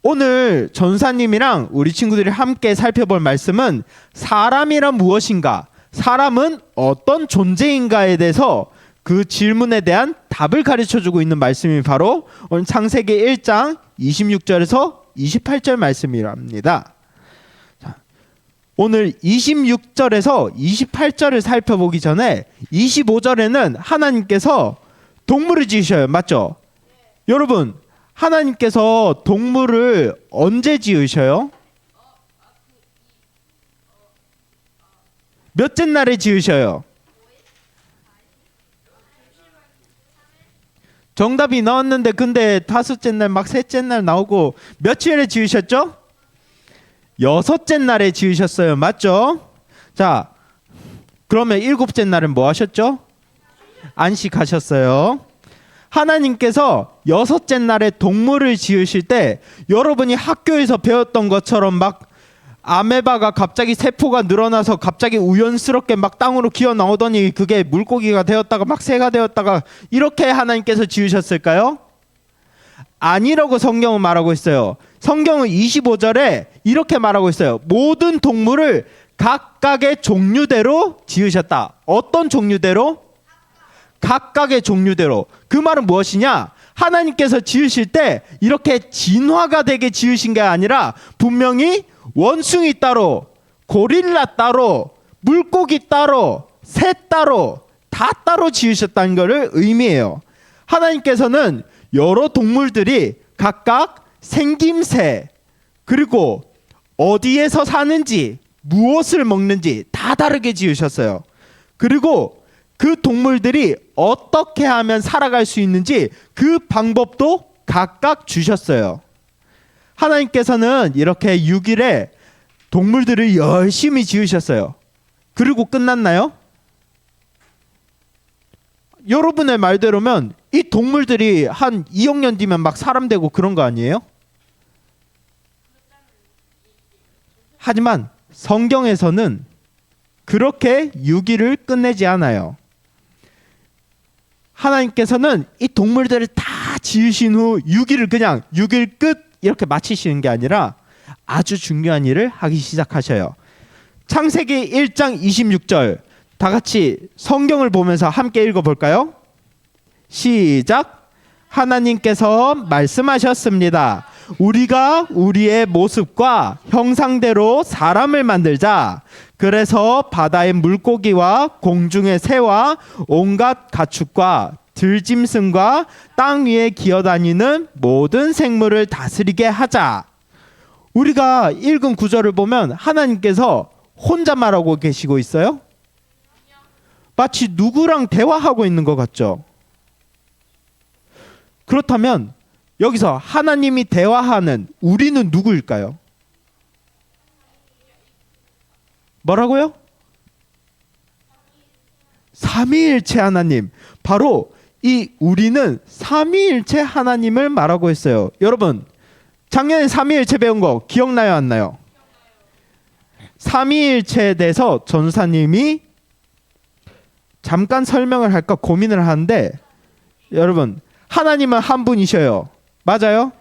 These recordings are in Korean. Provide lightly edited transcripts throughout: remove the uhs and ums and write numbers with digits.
오늘 전사님이랑 우리 친구들이 함께 살펴볼 말씀은 사람이란 무엇인가, 사람은 어떤 존재인가에 대해서 그 질문에 대한 답을 가르쳐주고 있는 말씀이 바로 오늘 창세기 1장 26절에서 28절 말씀이랍니다. 자, 오늘 26절에서 28절을 살펴보기 전에 25절에는 하나님께서 동물을 지으셔요. 맞죠? 여러분, 하나님께서 동물을 언제 지으셔요? 몇째 날에 지으셔요? 정답이 나왔는데 근데 다섯째 날 막 셋째 날 나오고 며칠에 지으셨죠? 여섯째 날에 지으셨어요. 맞죠? 자, 그러면 일곱째 날은 뭐 하셨죠? 안식하셨어요. 하나님께서 여섯째 날에 동물을 지으실 때 여러분이 학교에서 배웠던 것처럼 막 아메바가 갑자기 세포가 늘어나서 갑자기 우연스럽게 막 땅으로 기어 나오더니 그게 물고기가 되었다가 막 새가 되었다가 이렇게 하나님께서 지으셨을까요? 아니라고 성경은 말하고 있어요. 성경은 25절에 이렇게 말하고 있어요. 모든 동물을 각각의 종류대로 지으셨다. 어떤 종류대로? 각각의 종류대로. 그 말은 무엇이냐? 하나님께서 지으실 때 이렇게 진화가 되게 지으신 게 아니라 분명히 원숭이 따로, 고릴라 따로, 물고기 따로, 새 따로, 다 따로 지으셨다는 것을 의미해요. 하나님께서는 여러 동물들이 각각 생김새, 그리고 어디에서 사는지, 무엇을 먹는지 다 다르게 지으셨어요. 그리고 그 동물들이 어떻게 하면 살아갈 수 있는지 그 방법도 각각 주셨어요. 하나님께서는 이렇게 6일에 동물들을 열심히 지으셨어요. 그리고 끝났나요? 여러분의 말대로면 이 동물들이 한 2억 년 뒤면 막 사람 되고 그런 거 아니에요? 하지만 성경에서는 그렇게 6일을 끝내지 않아요. 하나님께서는 이 동물들을 다 지으신 후 6일을 그냥 6일 끝 이렇게 마치시는 게 아니라 아주 중요한 일을 하기 시작하셔요. 창세기 1장 26절 다 같이 성경을 보면서 함께 읽어볼까요? 시작. 하나님께서 말씀하셨습니다. 우리가 우리의 모습과 형상대로 사람을 만들자. 그래서 바다의 물고기와 공중의 새와 온갖 가축과 들짐승과 땅 위에 기어다니는 모든 생물을 다스리게 하자. 우리가 읽은 구절을 보면 하나님께서 혼자 말하고 계시고 있어요? 마치 누구랑 대화하고 있는 것 같죠? 그렇다면 여기서 하나님이 대화하는 우리는 누구일까요? 뭐라고요? 삼위일체 하나님. 바로 이 우리는 삼위일체 하나님을 말하고 있어요. 여러분, 작년에 삼위일체 배운 거 기억나요, 안 나요? 삼위일체에 대해서 전사님이 잠깐 설명을 할까 고민을 하는데, 여러분, 하나님은 한 분이셔요. 맞아요?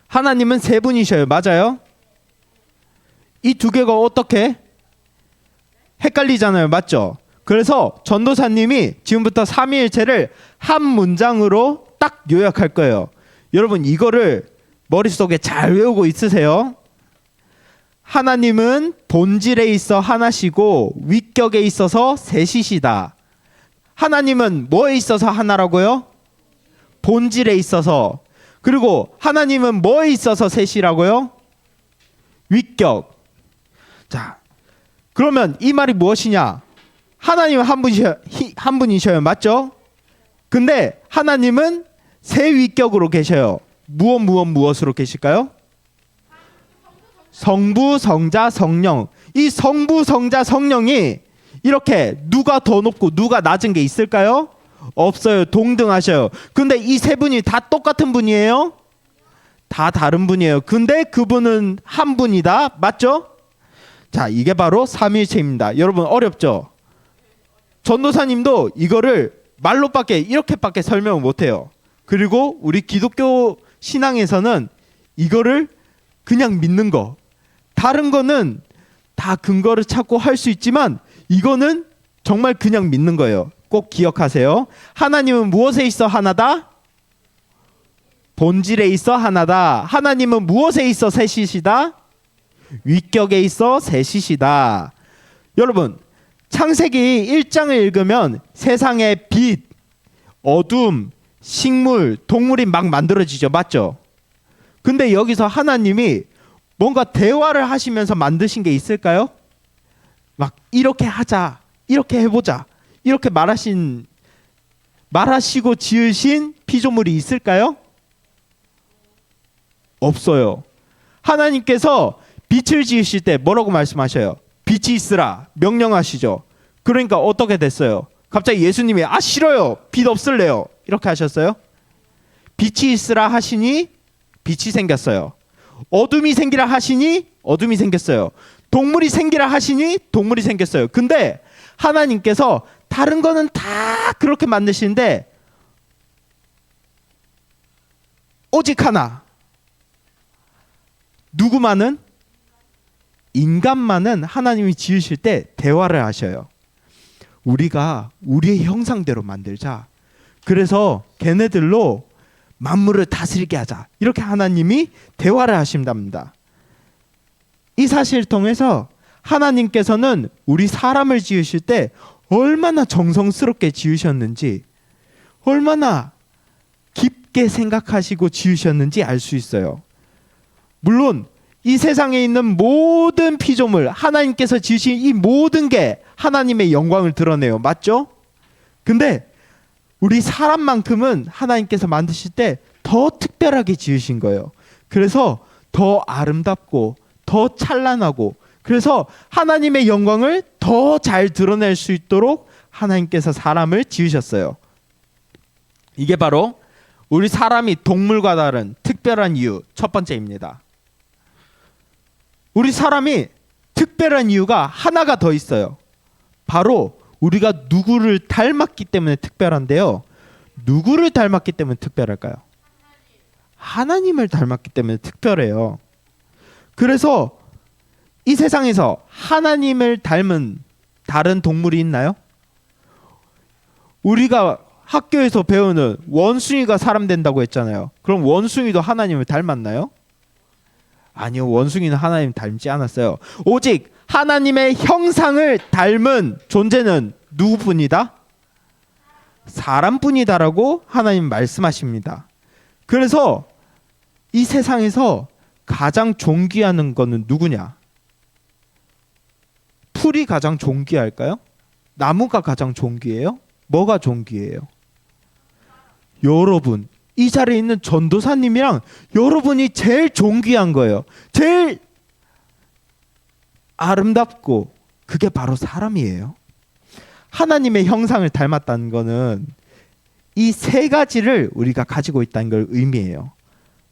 하나님은 세 분이셔요. 맞아요? 이 두 개가 어떻게 헷갈리잖아요. 맞죠? 그래서 전도사님이 지금부터 삼위일체를 한 문장으로 딱 요약할 거예요. 여러분, 이거를 머릿속에 잘 외우고 있으세요? 하나님은 본질에 있어 하나시고 위격에 있어서 셋이시다. 하나님은 뭐에 있어서 하나라고요? 본질에 있어서. 그리고 하나님은 뭐에 있어서 셋이라고요? 위격. 자, 그러면 이 말이 무엇이냐? 하나님은 한 분이셔요. 맞죠? 근데 하나님은 세 위격으로 계셔요. 무엇으로 계실까요? 성부, 성자, 성령. 이 성부, 성자, 성령이 이렇게 누가 더 높고 누가 낮은 게 있을까요? 없어요. 동등하셔요. 근데 이 세 분이 다 똑같은 분이에요? 다 다른 분이에요. 근데 그분은 한 분이다. 맞죠? 자, 이게 바로 삼위일체입니다. 여러분, 어렵죠? 전도사님도 이거를 말로밖에 이렇게밖에 설명을 못해요. 그리고 우리 기독교 신앙에서는 이거를 그냥 믿는 거. 다른 거는 다 근거를 찾고 할 수 있지만 이거는 정말 그냥 믿는 거예요. 꼭 기억하세요. 하나님은 무엇에 있어 하나다? 본질에 있어 하나다. 하나님은 무엇에 있어 셋이시다? 위격에 있어 셋이시다. 여러분, 창세기 1장을 읽으면 세상의 빛, 어둠, 식물, 동물이 막 만들어지죠. 맞죠? 근데 여기서 하나님이 뭔가 대화를 하시면서 만드신 게 있을까요? 막 이렇게 하자, 이렇게 해보자, 이렇게 말하시고 지으신 피조물이 있을까요? 없어요. 하나님께서 빛을 지으실 때 뭐라고 말씀하셔요? 빛이 있으라 명령하시죠. 그러니까 어떻게 됐어요? 갑자기 예수님이 싫어요, 빛 없을래요, 이렇게 하셨어요? 빛이 있으라 하시니 빛이 생겼어요. 어둠이 생기라 하시니 어둠이 생겼어요. 동물이 생기라 하시니 동물이 생겼어요. 근데 하나님께서 다른 거는 다 그렇게 만드시는데 오직 하나, 누구만은? 인간만은 하나님이 지으실 때 대화를 하셔요. 우리가 우리의 형상대로 만들자. 그래서 걔네들로 만물을 다스리게 하자. 이렇게 하나님이 대화를 하신답니다. 이 사실을 통해서 하나님께서는 우리 사람을 지으실 때 얼마나 정성스럽게 지으셨는지, 얼마나 깊게 생각하시고 지으셨는지 알 수 있어요. 물론 이 세상에 있는 모든 피조물, 하나님께서 지으신 이 모든 게 하나님의 영광을 드러내요. 맞죠? 근데 우리 사람만큼은 하나님께서 만드실 때 더 특별하게 지으신 거예요. 그래서 더 아름답고 더 찬란하고, 그래서 하나님의 영광을 더 잘 드러낼 수 있도록 하나님께서 사람을 지으셨어요. 이게 바로 우리 사람이 동물과 다른 특별한 이유 첫 번째입니다. 우리 사람이 특별한 이유가 하나가 더 있어요. 바로 우리가 누구를 닮았기 때문에 특별한데요. 누구를 닮았기 때문에 특별할까요? 하나님을 닮았기 때문에 특별해요. 그래서 이 세상에서 하나님을 닮은 다른 동물이 있나요? 우리가 학교에서 배우는 원숭이가 사람 된다고 했잖아요. 그럼 원숭이도 하나님을 닮았나요? 아니요, 원숭이는 하나님 닮지 않았어요. 오직 하나님의 형상을 닮은 존재는 누구뿐이다? 사람뿐이다라고 하나님 말씀하십니다. 그래서 이 세상에서 가장 존귀하는 거는 누구냐? 풀이 가장 존귀할까요? 나무가 가장 존귀해요? 뭐가 존귀해요? 여러분, 이 자리에 있는 전도사님이랑 여러분이 제일 존귀한 거예요. 제일 아름답고, 그게 바로 사람이에요. 하나님의 형상을 닮았다는 거는 이 세 가지를 우리가 가지고 있다는 걸 의미해요.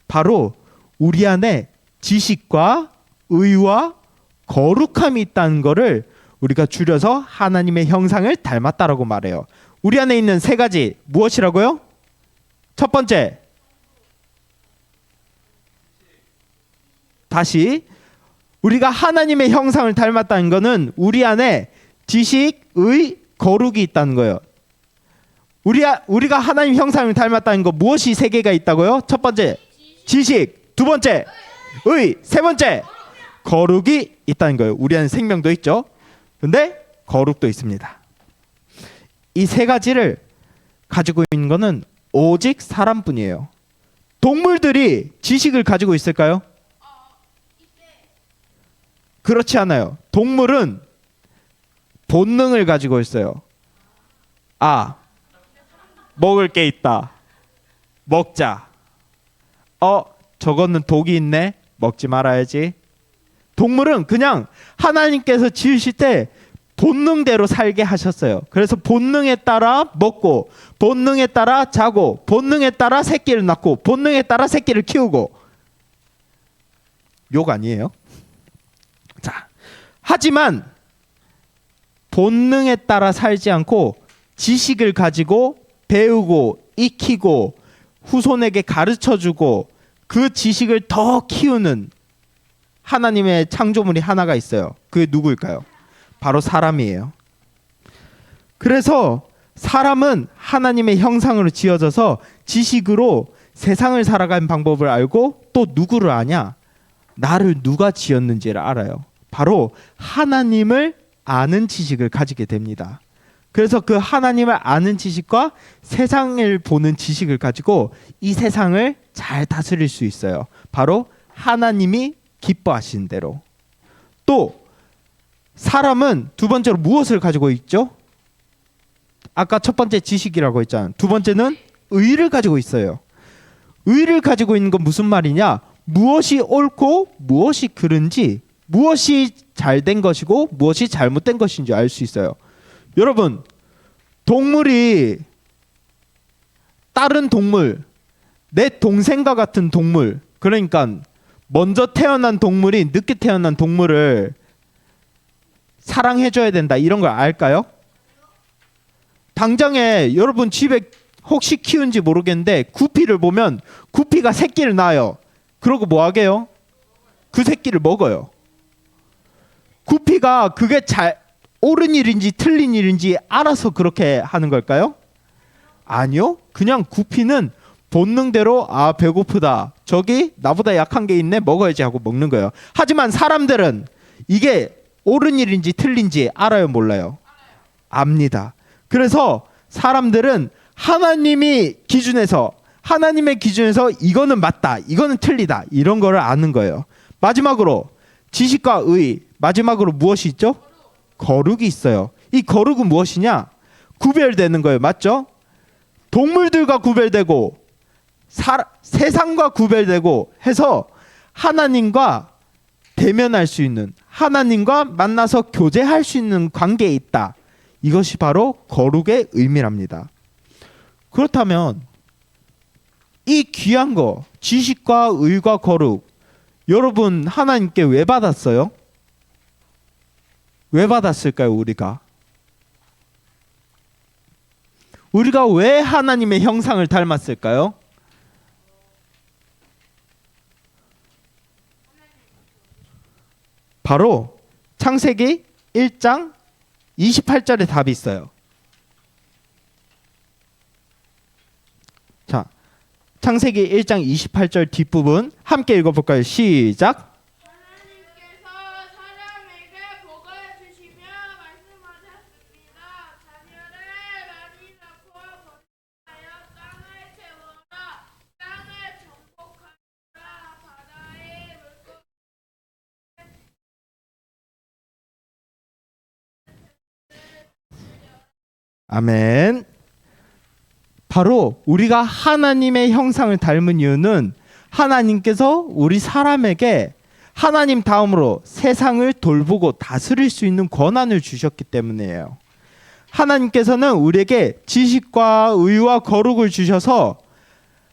바로 우리 안에 지식과 의와 거룩함이 있다는 거를 우리가 줄여서 하나님의 형상을 닮았다라고 말해요. 우리 안에 있는 세 가지 무엇이라고요? 첫 번째, 다시, 우리가 하나님의 형상을 닮았다는 것은 우리 안에 지식, 의, 거룩이 있다는 거예요. 우리가 하나님 형상을 닮았다는 거 무엇이 세 개가 있다고요? 첫 번째, 지식. 두 번째, 의. 세 번째, 거룩이 있다는 거예요. 우리 안에 생명도 있죠. 근데 거룩도 있습니다. 이 세 가지를 가지고 있는 거는 오직 사람뿐이에요. 동물들이 지식을 가지고 있을까요? 그렇지 않아요. 동물은 본능을 가지고 있어요. 먹을 게 있다. 먹자. 저거는 독이 있네. 먹지 말아야지. 동물은 그냥 하나님께서 지으실 때 본능대로 살게 하셨어요. 그래서 본능에 따라 먹고, 본능에 따라 자고, 본능에 따라 새끼를 낳고, 본능에 따라 새끼를 키우고. 욕 아니에요? 자, 하지만 본능에 따라 살지 않고 지식을 가지고 배우고 익히고 후손에게 가르쳐주고 그 지식을 더 키우는 하나님의 창조물이 하나가 있어요. 그게 누구일까요? 바로 사람이에요. 그래서 사람은 하나님의 형상으로 지어져서 지식으로 세상을 살아가는 방법을 알고 또 누구를 아냐? 나를 누가 지었는지를 알아요. 바로 하나님을 아는 지식을 가지게 됩니다. 그래서 그 하나님을 아는 지식과 세상을 보는 지식을 가지고 이 세상을 잘 다스릴 수 있어요. 바로 하나님이 기뻐하신 대로. 또 사람은 두 번째로 무엇을 가지고 있죠? 아까 첫 번째 지식이라고 했잖아요. 두 번째는 의를 가지고 있어요. 의를 가지고 있는 건 무슨 말이냐? 무엇이 옳고 무엇이 그른지, 무엇이 잘된 것이고 무엇이 잘못된 것인지 알 수 있어요. 여러분, 동물이 다른 동물, 내 동생과 같은 동물, 그러니까 먼저 태어난 동물이 늦게 태어난 동물을 사랑해줘야 된다, 이런 걸 알까요? 당장에 여러분 집에 혹시 키운지 모르겠는데 구피를 보면 구피가 새끼를 낳아요. 그러고 뭐 하게요? 그 새끼를 먹어요. 구피가 그게 옳은 일인지 틀린 일인지 알아서 그렇게 하는 걸까요? 아니요. 그냥 구피는 본능대로 배고프다, 저기 나보다 약한 게 있네, 먹어야지 하고 먹는 거예요. 하지만 사람들은 이게 옳은 일인지 틀린지 알아요, 몰라요? 압니다. 그래서 사람들은 하나님의 기준에서 이거는 맞다, 이거는 틀리다, 이런 거를 아는 거예요. 마지막으로 지식과 의, 마지막으로 무엇이 있죠? 거룩이 있어요. 이 거룩은 무엇이냐? 구별되는 거예요. 맞죠? 동물들과 구별되고 세상과 구별되고 해서 하나님과 대면할 수 있는, 하나님과 만나서 교제할 수 있는 관계에 있다. 이것이 바로 거룩의 의미랍니다. 그렇다면 이 귀한 거, 지식과 의과 거룩, 여러분 하나님께 왜 받았어요? 왜 받았을까요? 우리가 왜 하나님의 형상을 닮았을까요? 바로 창세기 1장 28절에 답이 있어요. 자, 창세기 1장 28절 뒷부분 함께 읽어볼까요? 시작. 하나님께서 사람에게 복을 주시며 말씀하셨습니다. 자녀를 많이 낳고 번성하여 땅을 채워라. 땅을 정복하라. 바다의 물고기 아멘. 바로 우리가 하나님의 형상을 닮은 이유는 하나님께서 우리 사람에게 하나님 다음으로 세상을 돌보고 다스릴 수 있는 권한을 주셨기 때문이에요. 하나님께서는 우리에게 지식과 의와 거룩을 주셔서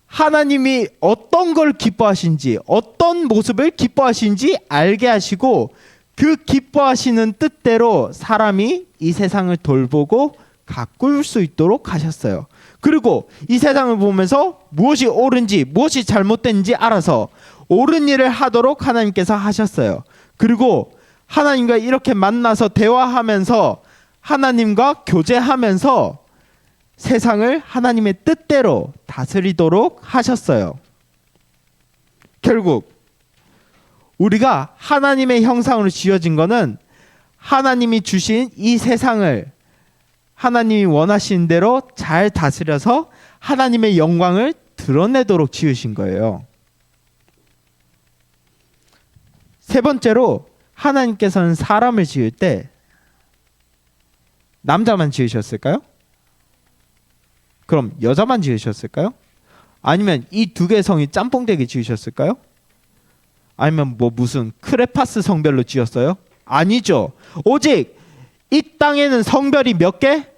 하나님이 어떤 걸 기뻐하신지, 어떤 모습을 기뻐하신지 알게 하시고 그 기뻐하시는 뜻대로 사람이 이 세상을 돌보고 가꿀 수 있도록 하셨어요. 그리고 이 세상을 보면서 무엇이 옳은지 무엇이 잘못된지 알아서 옳은 일을 하도록 하나님께서 하셨어요. 그리고 하나님과 이렇게 만나서 대화하면서 하나님과 교제하면서 세상을 하나님의 뜻대로 다스리도록 하셨어요. 결국 우리가 하나님의 형상으로 지어진 것은 하나님이 주신 이 세상을 하나님이 원하시는 대로 잘 다스려서 하나님의 영광을 드러내도록 지으신 거예요. 세 번째로 하나님께서는 사람을 지을 때 남자만 지으셨을까요? 그럼 여자만 지으셨을까요? 아니면 이 두 개의 성이 짬뽕되게 지으셨을까요? 아니면 무슨 크레파스 성별로 지었어요? 아니죠. 오직 이 땅에는 성별이 몇 개?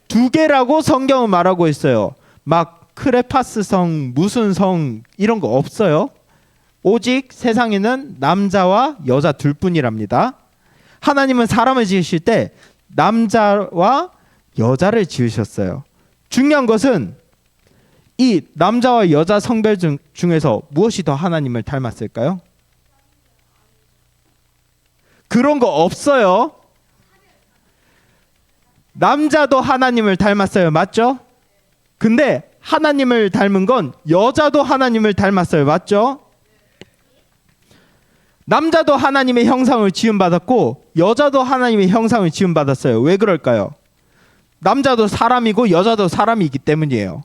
2개라고 성경은 말하고 있어요. 막 크레파스 성, 무슨 성 이런 거 없어요. 오직 세상에는 남자와 여자 둘뿐이랍니다. 하나님은 사람을 지으실 때 남자와 여자를 지으셨어요. 중요한 것은 이 남자와 여자 성별 중에서 무엇이 더 하나님을 닮았을까요? 그런 거 없어요. 남자도 하나님을 닮았어요. 맞죠? 근데 하나님을 닮은 건 여자도 하나님을 닮았어요. 맞죠? 남자도 하나님의 형상을 지음받았고 여자도 하나님의 형상을 지음받았어요. 왜 그럴까요? 남자도 사람이고 여자도 사람이기 때문이에요.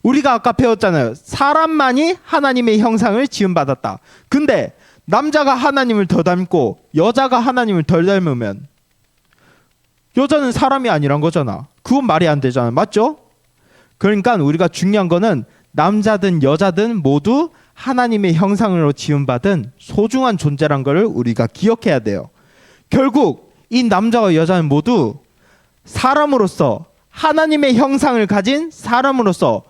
우리가 아까 배웠잖아요. 사람만이 하나님의 형상을 지음받았다. 근데 남자가 하나님을 더 닮고 여자가 하나님을 덜 닮으면 여자는 사람이 아니란 거잖아. 그건 말이 안 되잖아. 맞죠? 그러니까 우리가 중요한 거는 남자든 여자든 모두 하나님의 형상으로 지음받은 소중한 존재란 걸 우리가 기억해야 돼요. 결국 이 남자와 여자는 모두 사람으로서 하나님의 형상을 가진 사람으로서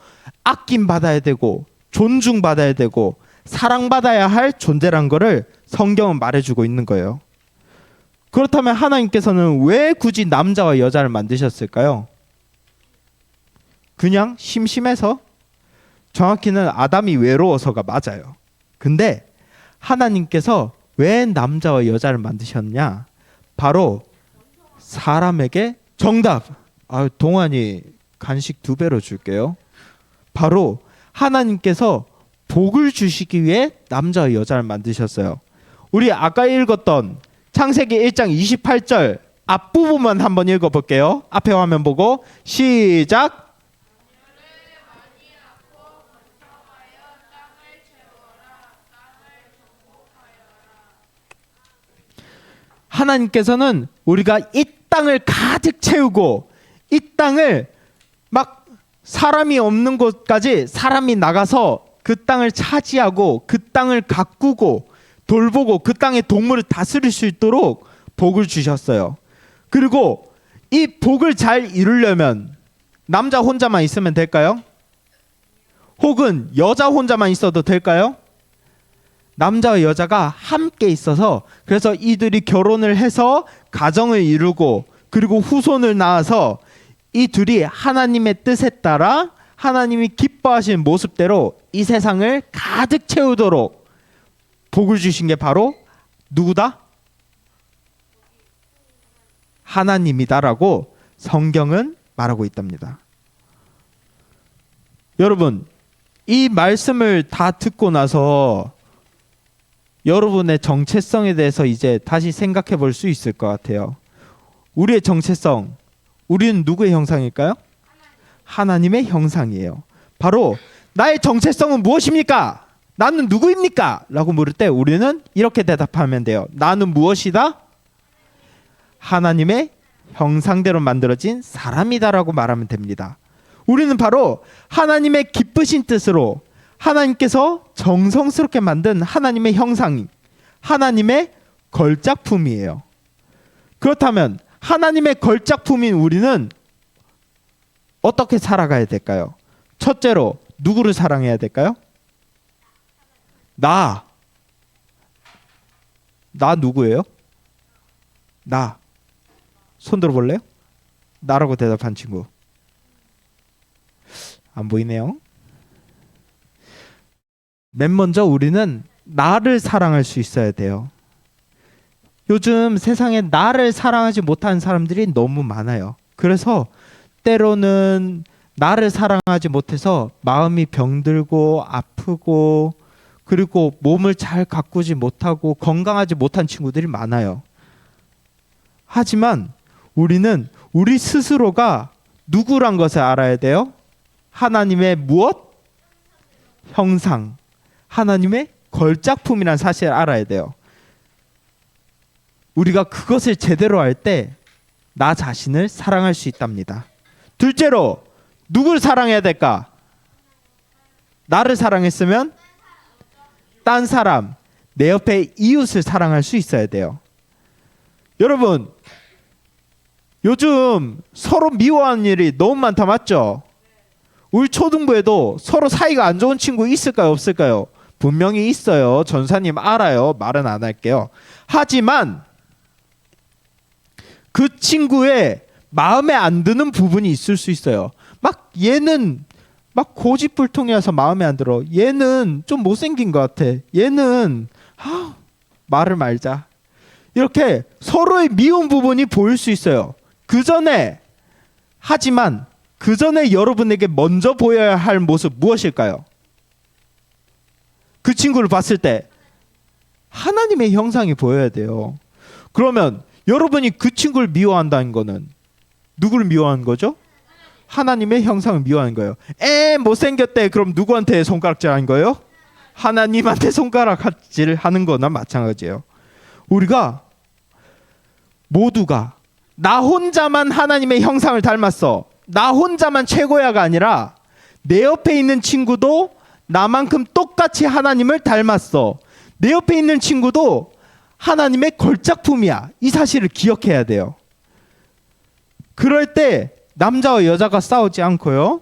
아낌받아야 되고 존중받아야 되고 사랑받아야 할 존재란 거를 성경은 말해주고 있는 거예요. 그렇다면 하나님께서는 왜 굳이 남자와 여자를 만드셨을까요? 그냥 심심해서? 정확히는 아담이 외로워서가 맞아요. 근데 하나님께서 왜 남자와 여자를 만드셨냐? 바로 사람에게 정답! 동환이 간식 2배로 줄게요. 바로 하나님께서 복을 주시기 위해 남자와 여자를 만드셨어요. 우리 아까 읽었던 창세기 1장 28절 앞부분만 한번 읽어볼게요. 앞에 화면 보고 시작. 하나님께서는 우리가 이 땅을 가득 채우고 이 땅을 막 사람이 없는 곳까지 사람이 나가서 그 땅을 차지하고 그 땅을 가꾸고 돌보고 그 땅의 동물을 다스릴 수 있도록 복을 주셨어요. 그리고 이 복을 잘 이루려면 남자 혼자만 있으면 될까요? 혹은 여자 혼자만 있어도 될까요? 남자와 여자가 함께 있어서 그래서 이들이 결혼을 해서 가정을 이루고 그리고 후손을 낳아서 이 둘이 하나님의 뜻에 따라 하나님이 기뻐하시는 모습대로 이 세상을 가득 채우도록 복을 주신 게 바로 누구다? 하나님이다라고 성경은 말하고 있답니다. 여러분, 이 말씀을 다 듣고 나서 여러분의 정체성에 대해서 이제 다시 생각해 볼 수 있을 것 같아요. 우리의 정체성, 우리는 누구의 형상일까요? 하나님의 형상이에요. 바로 나의 정체성은 무엇입니까? 나는 누구입니까? 라고 물을 때 우리는 이렇게 대답하면 돼요. 나는 무엇이다? 하나님의 형상대로 만들어진 사람이다라고 말하면 됩니다. 우리는 바로 하나님의 기쁘신 뜻으로 하나님께서 정성스럽게 만든 하나님의 형상, 하나님의 걸작품이에요. 그렇다면 하나님의 걸작품인 우리는 어떻게 살아가야 될까요? 첫째로 누구를 사랑해야 될까요? 나 누구예요? 나. 손 들어볼래요? 나라고 대답한 친구. 안 보이네요. 맨 먼저 우리는 나를 사랑할 수 있어야 돼요. 요즘 세상에 나를 사랑하지 못하는 사람들이 너무 많아요. 그래서 때로는 나를 사랑하지 못해서 마음이 병들고 아프고 그리고 몸을 잘 가꾸지 못하고 건강하지 못한 친구들이 많아요. 하지만 우리는 우리 스스로가 누구란 것을 알아야 돼요. 하나님의 무엇? 형상. 하나님의 걸작품이라는 사실을 알아야 돼요. 우리가 그것을 제대로 알 때 나 자신을 사랑할 수 있답니다. 둘째로 누굴 사랑해야 될까? 나를 사랑했으면 딴 사람, 내 옆에 이웃을 사랑할 수 있어야 돼요. 여러분, 요즘 서로 미워하는 일이 너무 많다, 맞죠? 우리 초등부에도 서로 사이가 안 좋은 친구 있을까요, 없을까요? 분명히 있어요. 전사님 알아요. 말은 안 할게요. 하지만 그 친구의 마음에 안 드는 부분이 있을 수 있어요. 막 얘는 막 고집불통이어서 마음에 안 들어. 얘는 좀 못생긴 것 같아. 얘는 말을 말자. 이렇게 서로의 미운 부분이 보일 수 있어요. 하지만 그 전에 여러분에게 먼저 보여야 할 모습 무엇일까요? 그 친구를 봤을 때 하나님의 형상이 보여야 돼요. 그러면 여러분이 그 친구를 미워한다는 거는 누구를 미워하는 거죠? 하나님의 형상을 미워하는 거예요. 못생겼대. 그럼 누구한테 손가락질하는 거예요? 하나님한테 손가락질 하는 거나 마찬가지예요. 우리가 모두가 나 혼자만 하나님의 형상을 닮았어, 나 혼자만 최고야가 아니라 내 옆에 있는 친구도 나만큼 똑같이 하나님을 닮았어, 내 옆에 있는 친구도 하나님의 걸작품이야, 이 사실을 기억해야 돼요. 그럴 때 남자와 여자가 싸우지 않고요,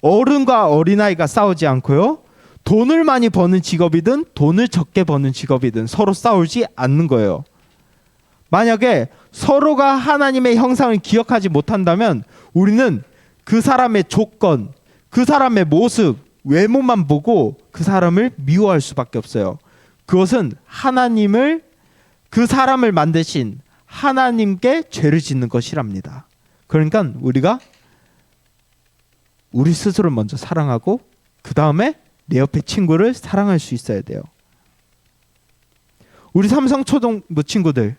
어른과 어린아이가 싸우지 않고요, 돈을 많이 버는 직업이든 돈을 적게 버는 직업이든 서로 싸우지 않는 거예요. 만약에 서로가 하나님의 형상을 기억하지 못한다면 우리는 그 사람의 조건, 그 사람의 모습, 외모만 보고 그 사람을 미워할 수밖에 없어요. 그것은 그 사람을 만드신 하나님께 죄를 짓는 것이랍니다. 그러니까 우리가 우리 스스로 먼저 사랑하고 그 다음에 내 옆에 친구를 사랑할 수 있어야 돼요. 우리 삼성초등부 친구들,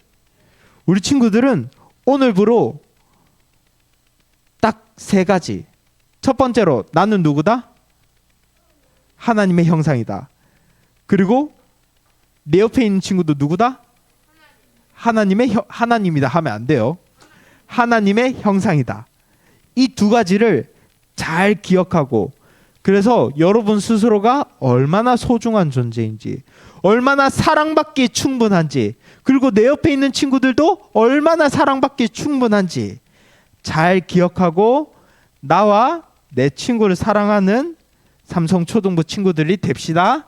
우리 친구들은 오늘부로 딱 3가지. 첫 번째로 나는 누구다? 하나님의 형상이다. 그리고 내 옆에 있는 친구도 누구다? 하나님이다 하면 안 돼요. 하나님의 형상이다. 이 2가지를 잘 기억하고, 그래서 여러분 스스로가 얼마나 소중한 존재인지, 얼마나 사랑받기 충분한지, 그리고 내 옆에 있는 친구들도 얼마나 사랑받기 충분한지 잘 기억하고 나와 내 친구를 사랑하는 삼성초등부 친구들이 됩시다.